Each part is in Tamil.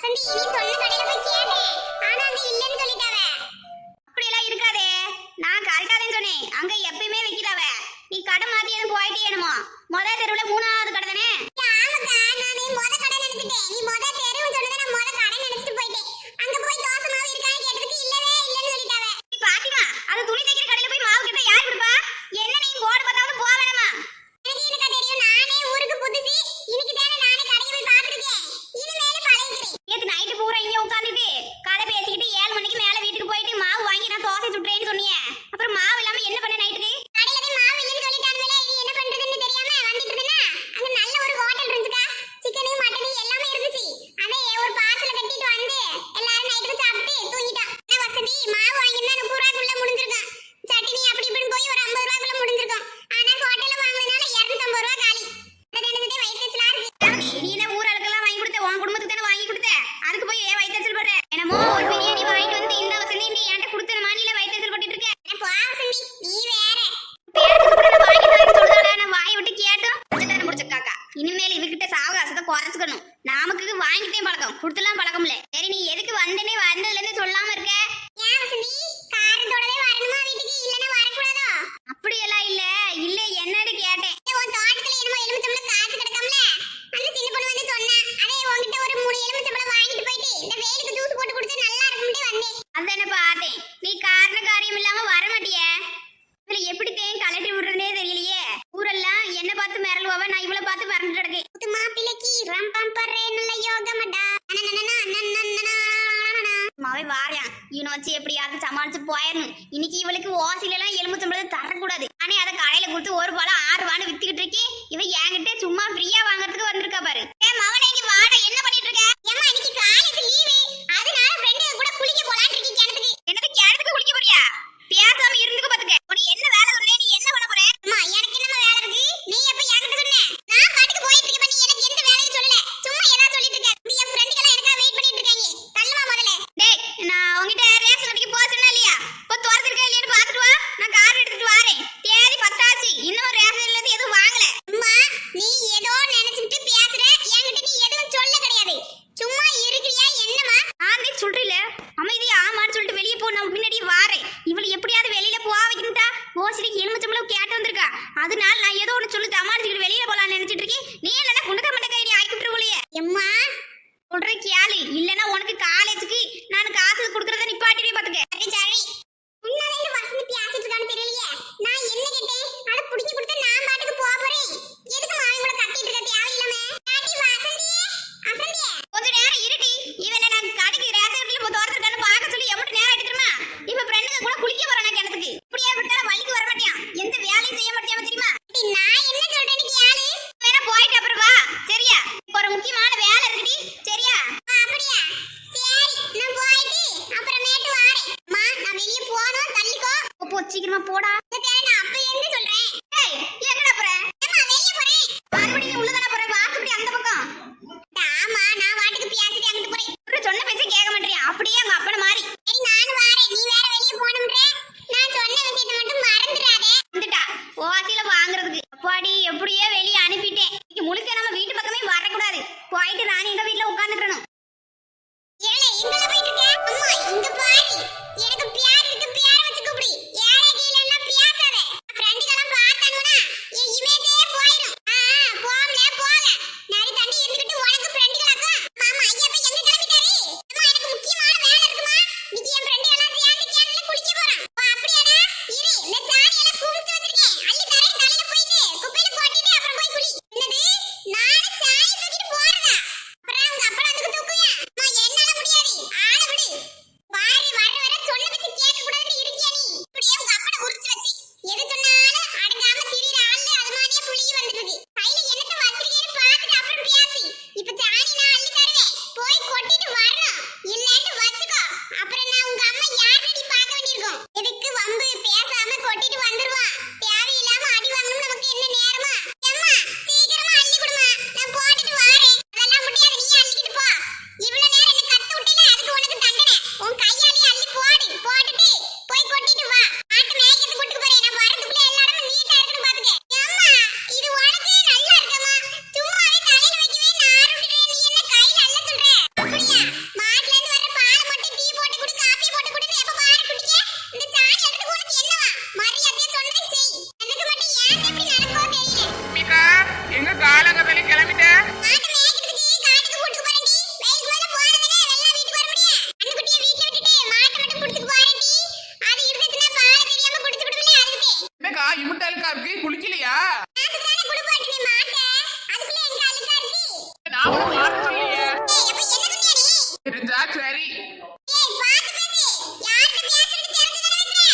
வசந்தி நீ சொன்ன கடையில போய் கேட்டேன். ஆனா அங்க இல்லன்னு சொல்லிட்டாவ. அப்படி எல்லாம் இருக்காதே. நான் கரெக்டாதான் சொன்னேன். அங்க எப்பயுமே விக்கிறாவ. நீ கடை மாத்தி எதுவும் போயிட்டே என்னமோ. முதல் தெருவுல 3வது கடை தானே? ஆமாக்கா, நானே முத கடை நினைச்சிட்டேன். நீ முத தெருவுன்னு சொன்னதை நான் முத கடை நினைச்சிட்டு போயிட்டேன். அங்க போய் தோசை மாவு இருக்கான்னு கேட்டதுக்கு இல்லவே இல்லன்னு சொல்லிட்டாவ. நீ பாத்திமா, அது துணி தைக்கிற கடையில போய் மாவு கிட்ட யார் கொடுப்பா? என்ன நீ போர்டு பார்த்தாவது போக வேணாமா? எனக்கு என்னக்கா தெரியும், நானே ஊருக்கு புதுசு. இன்னைக்கு தானே நானே கடைக்கு போய் பார்த்துருக்கேன். இனிமேல பழகிக்கிறேன். நேத்து நைட்டு பூரா இங்க உட்காந்துட்டு கதை பேசிக்கிட்டு 7 மணிக்கு மேல வீட்டுக்கு போயிட்டு மாவு வாங்கி நான் தோசை சுட்டுறேன்னு சொன்னியே. அப்புறம் மாவு இல்லாம என்ன பண்ண நைட்டுக்கு? கடையில போய் மாவு இல்லன்னு சொல்லிட்டானுங்களே, இது என்ன பண்றதுன்னு தெரியாம வந்துட்டு இருந்தேனா, அங்க நல்ல ஒரு ஹோட்டல் இருந்துச்சுக்கா. சிக்கனு மட்டனு எல்லாமே இருந்துச்சு. அதே ஒரு பார்சல கட்டிட்டு வந்து எல்லாரும் நைட்டுக்கு சாப்பிட்டு தூங்கிட்டோம். நான் வசதி மாவு வாங்கினா 30 ரூபாய்க்குள்ள முடிஞ்சிருக்கும். சட்னி அப்படி இப்படின்னு போய் ஒரு 50 ரூபாய்க்குள்ள முடிஞ்சிருக்கும். ஆனா ஹோட்டல்ல வாங்குனதுனால 250 ரூபாய் காலி. அது என்னது வயிற்றுச்சலா இருக்கு. நீ என்ன ஊராளுக்கெல்லாம் வாங்கி கொடுத்த? உன் குடும்பத்துக்கு தானே வாங்கி கொடுத்த. அதுக்கு போய் ஏன் வயிற்றுச்சல் போடுற? என்னமோ ஒரு பிரியாணி வாங்கிட்டு வந்து இந்த வசதி நீ என்கிட்ட கொடுத்த மாநில வயிற்றுச்சல் போட்டுட்டு இருக்க. போ வசந்தி, நீ வேற. வாய் விட்டு கேட்டும் முடிச்ச காக்கா. இனிமேல் இவகிட்ட சாவகாசத்தை குறைச்சுக்கணும். நமக்கு வாங்கிட்டே பழக்கம், கொடுத்துலாம் பழக்கம் இல்ல. சரி, நீ எதுக்கு வந்தனே வந்ததுல இருந்து சொல்லாம இருக்க? ஏன் வசந்தி, காரத்தோடவே வரணுமா வீட்டுக்கு, இல்லனா வரக்கூடாதோ? அப்படியெல்லாம் இல்ல. இல்ல என்னன்னு கேட்டேன். உன் தோட்டத்துல என்னமோ எலுமிச்சம்பழம் காய்ச்சி கிடக்கும்ல, அந்த சின்ன பொண்ணு வந்து சொன்னா, அதே உன்கிட்ட ஒரு 3 எலுமிச்சம்பழம் வாங்கிட்டு போயிட்டு இந்த வெயிலுக்கு ஜூஸ் போட்டு குடிச்சா நல்லா இருக்கும்னு வந்தேன். அதானே பார்த்தேன். நீ காரண காரியம் இல்லாம வர மாட்டியே. இதுல எப்படி தேன் கலட்டி விடுறதே தெரியலையே. ஊரெல்லாம் என்ன பார்த்து மிரளுவாவ, நான் இவளை பார்த்து மிரண்டு கிடக்கேன். புத்து மாப்பிளைக்கு ரம்பம் பர்றே நல்ல யோகமடா. மாவே வாரியான். இவனை வச்சு எப்படியாவது சமாளிச்சு போயிடணும். இன்னைக்கு இவளுக்கு ஓசில எல்லாம் எலுமிச்சம்பழம் தரக்கூடாது. ஆனா அதை கடையில கொடுத்து ஒரு பழம் 6 ரூபான்னு வித்துக்கிட்டு இருக்கேன். இவன் என்கிட்ட சும்மா ஃப்ரீயா வாங்குறதுக்கு வந்திருக்கா பாரு. மவனே இங்க வாடா, என்ன பண்ணிட்டு இருக்க? ஏம்மா இன்னைக்கு காலேஜ் லீவு, அதனால ஃப்ரெண்டுங்க கூட குளிக்க போலான்னு இருக்கீங்க. கிணத்துக்கு என்னது கிணத்துக்கு குளிக்க போறியா? பேசாம இருந்துக்க பாத்துக்க. உனக்கு என்ன வேலை சொன்னே? நீ என்ன பண்ண போற? அம்மா எனக்கு என்ன வேலை இருக்கு? நீ எப்ப என்கிட்ட சொன்ன? நான் பாட்டுக்கு போயிட்டு இருக்கேன். நீ எனக்கு எந்த வேலையும் சொல்லல, சும்மா ஏதாவது சொல்லிட்டு இருக்க. நீ என் ஃப்ரெண்டுங்க எல்லாம் எனக்கா வெயிட் பண்ணிட்டு இருக்காங்க. தள்ளுமா முதல்ல. டேய், நான் உன்கிட்ட ரேஷன் கடைக்கு போறேன்னா இல்லையா? இப்போ தோர்த்திருக்கா இல்லையான்னு பாத்துட்டு வா. நான் கார் எடுத்துட்டு வரேன். தேதி 10 ஆச்சு, இன்னும் ரேஷன்ல இருந்து எதுவும் வாங்கல. அம்மா நீ ஏதோ நினைச்சிட்டு பேசுற, என்கிட்ட நீ எதுவும் சொல்ல கிடையாது. சும்மா இருக்கிறியா என்னமா? ஆந்தே சொல்றீல, அமைதியா ஆமான்னு சொல்லிட்டு வெளியே போ. நான் பின்னாடி வாரேன். இவளை எப்படியாவது வெளியில போக வைக்கணும்டா. ஓசிலிக்கு எலுமிச்சம்பழம் கேட்டு வந்திருக்கா. அதனால நான் ஏதோ ஒன்று சொல்லி சமாளிச்சுக்கிட்டு வெளியில போலான்னு நினைச்சிட்டு இருக்கேன். நீ இல்லைன்னா குண்டக்க மண்டக்க நீ ஆக்கி விட்டுருவோலையே. எம்மா சொல்ற கேளு, இல்லைன்னா உனக்கு காலேஜுக்கு நான் காசு கொடுக்கறத நிப்பாட்டிவே பாத்துக்க. சரி சரி. முன்னாலே இந்த வசந்தி பேசிட்டு இருக்கான்னு தெரியலையே. நான் என்ன கேட்டேன்? அட புடிச்சு கொடுத்து நான் பாட்டுக்கு போக போறேன். எதுக்கு மாமி கூட கத்திட்டு இருக்க தேவையில்லாம? டாடி வசந்தி, வசந்தி கொஞ்ச நேரம் இருடி. இவனை நான் கடைக்கு ரேஷன் கடையில போய் தோர்த்திருக்கான்னு பார்க்க சொல்லி எவ்வளவு நேரம் ஆயிட்டுமா? இப்ப ஃப்ரெண்டுங்க கூட குளிக்க போறானா கிணத்துக்கு. இப்படியே விட்டாலும் வலிக்கு வர மாட்டியான். எந்த வேலையும் செய்ய மாட்டியாம தெரியுமா? நான் என்ன சொல்றேன்னு கேளு. வேணா போயிட்டு அப்புறம் வா, சரியா? இப்போ ஒரு முக்கியமான வேலை இருக்குடி, சரியா? அப்படியா? சரி தெரிஞ்சா சரி. ஏய் பாத்து பேசி யார்கிட்ட பேசுறது தெரிஞ்சு தானே பேசுற.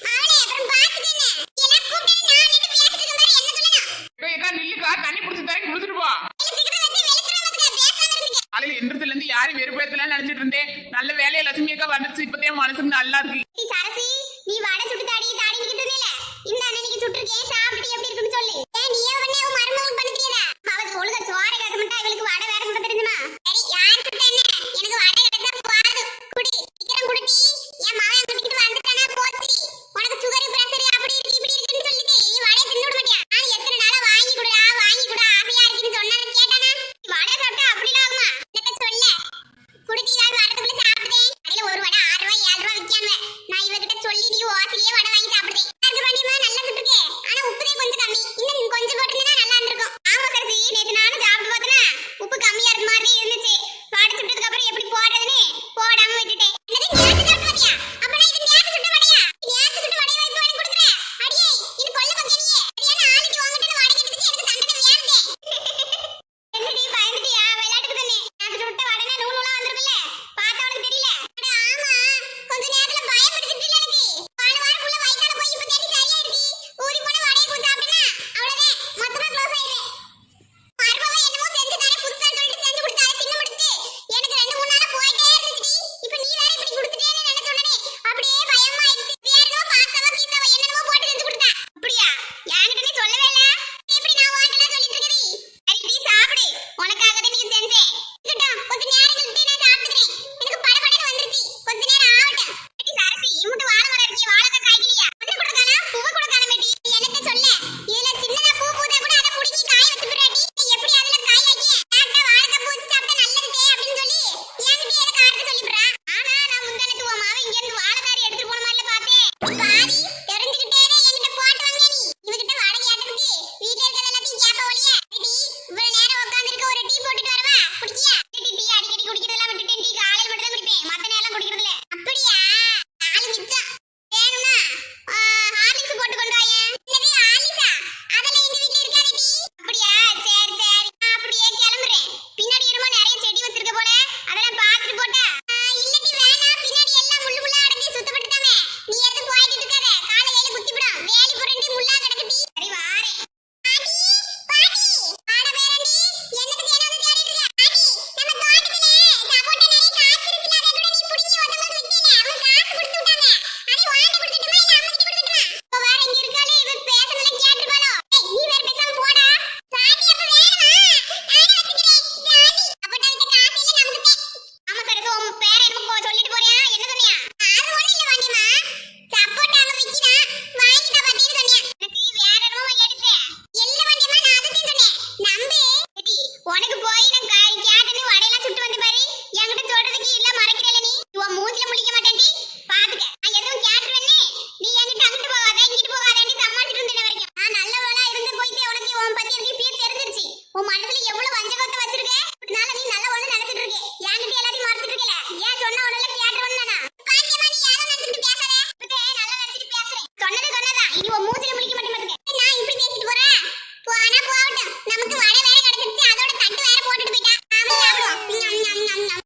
அவளே அப்புறம் பாத்துக்கங்க. எல்லாம் கூப்பிட்டு நான் நின்னு பேசிட்டு இருக்க மாதிரி என்ன சொல்லணும். ஏக்கா நில்லுக்கா, தண்ணி குடிச்சு தரேன், குடிச்சிட்டு போ. இல்ல சீக்கிரம் வச்சு வெளிச்சற மாதிரி பேசாம இருங்க. காலையில எந்திரத்துல இருந்து யாரும் வெறுப்பேத்தலாம் நினைச்சிட்டு இருந்தேன். நல்ல வேலையை லட்சுமி அக்கா வந்துச்சு. இப்பதே மனசுக்கு நல்லா இருக்கு. சரசி நீ வடை சுட்டு தாடி தாடி நிக்கிட்டு இருந்தேல இந்த அண்ணனுக்கு சுட்டுருக்கேன்